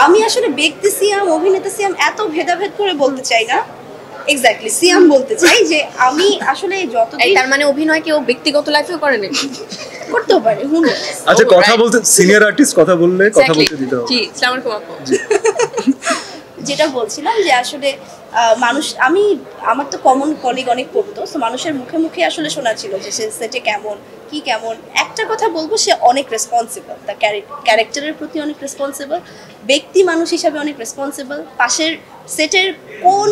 আমি আসলে ব্যক্তি সিয়াম অভিনেতা সিয়াম এত ভেদাভেদ করে বলতে চাই না। এক্স্যাক্টলি সিয়াম বলতে চাই যে আমি আসলে যতদিন তার মানে অভিনয় কেউ ব্যক্তিগত লাইফেও করে নাকি? করতেও পারে আচ্ছা কথা বলতে সিনিয়র আর্টিস্ট কথা বললে কথা বলতে দিতে হবে। জি আসসালামু আলাইকুম আপু। যেটা বলছিলাম যে আসলে মানুষ আমার তো কমন কলিগ অনেক পড়তো, সো মানুষের মুখে মুখে আসলে শোনা ছিল যে সে সেটে কেমন কি কেমন। একটা কথা বলবো, সে অনেক রেসপন্সিবল, তার ক্যারেক্টারের প্রতি অনেক রেসপন্সিবল, ব্যক্তি মানুষ হিসাবে অনেক রেসপন্সিবল, পাশের সেটের কোন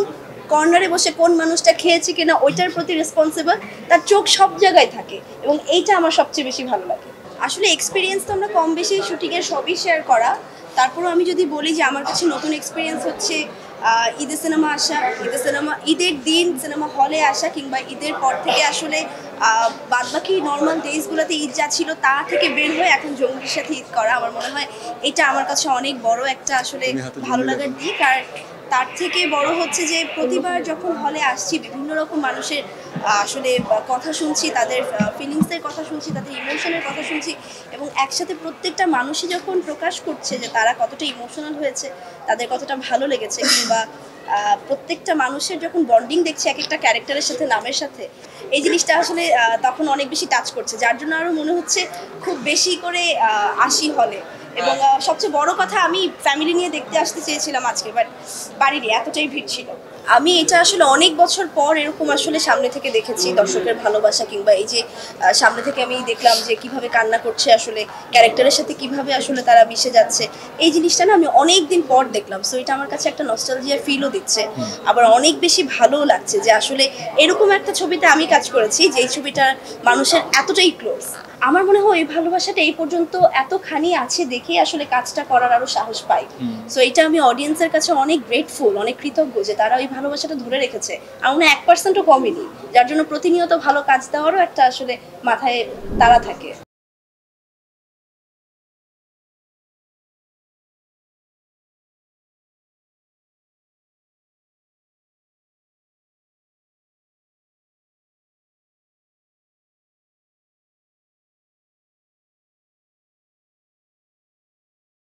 কর্নারে বসে কোন মানুষটা খেয়েছে কিনা ওইটার প্রতি রেসপন্সিবল, তার চোখ সব জায়গায় থাকে এবং এইটা আমার সবচেয়ে বেশি ভালো লাগে। আসলে এক্সপিরিয়েন্স তো আমরা কম বেশি শুটিংয়ের সবই শেয়ার করা, তারপরও আমি যদি বলি যে আমার কাছে নতুন এক্সপিরিয়েন্স হচ্ছে ঈদে সিনেমা আসা, ঈদের দিন সিনেমা হলে আসা, কিংবা ঈদের পর থেকে আসলে বাদবাকি নর্মাল ডেজগুলোতে ঈদ যা ছিল তা থেকে বের হয়ে এখন জঙ্গির সাথে ঈদ করা। আমার মনে হয় এটা আমার কাছে অনেক বড় একটা আসলে ভালো লাগার দিক। আর তার থেকে বড় হচ্ছে যে প্রতিবার যখন হলে আসছি বিভিন্ন রকম মানুষের আসলে কথা শুনছি, তাদের ফিলিংসের কথা শুনছি, তাদের ইমোশনের কথা শুনছি, এবং একসাথে প্রত্যেকটা মানুষই যখন প্রকাশ করছে যে তারা কতটা ইমোশনাল হয়েছে, তাদের কতটা ভালো লেগেছে, কিংবা প্রত্যেকটা মানুষের যখন বন্ডিং দেখছে এক একটা ক্যারেক্টারের সাথে, নামের সাথে, এই জিনিসটা আসলে তখন অনেক বেশি টাচ করছে, যার জন্য আরও মনে হচ্ছে খুব বেশি করে আসি হলে। এবং সবচেয়ে বড় কথা, আমি ফ্যামিলি নিয়ে দেখতে আসতে চেয়েছিলাম আজকে, বাট বাড়ির এতটাই ভিড় ছিল। আমি এটা আসলে অনেক বছর পর এরকম আসলে সামনে থেকে দেখেছি দর্শকের ভালোবাসা, কিংবা এই যে সামনে থেকে আমি দেখলাম যে কিভাবে কান্না করছে আসলে ক্যারেক্টারের সাথে, কিভাবে আসলে তারা মিশে যাচ্ছে, এই জিনিসটা না আমি অনেক দিন পর দেখলাম। সো এটা আমার কাছে একটা নস্টালজিয়া ফিলও দিচ্ছে, আবার অনেক বেশি ভালোও লাগছে যে আসলে এরকম একটা ছবিতে আমি কাজ করেছি যেই ছবিটা মানুষের এতটাই ক্লোজ। আমার মনে হয় এই ভালোবাসাটা এই পর্যন্ত এতখানি আছে দেখেই আসলে কাজটা করার আরো সাহস পাই। সো এটা আমি অডিয়েন্সের কাছে অনেক গ্রেটফুল, অনেক কৃতজ্ঞ যে তারা ওই ভালোবাসাটা ধরে রেখেছে। আমার মনে হয় 1%ও কমেনি, যার জন্য প্রতিনিয়ত ভালো কাজ দেওয়ারও একটা আসলে মাথায় তারা থাকে।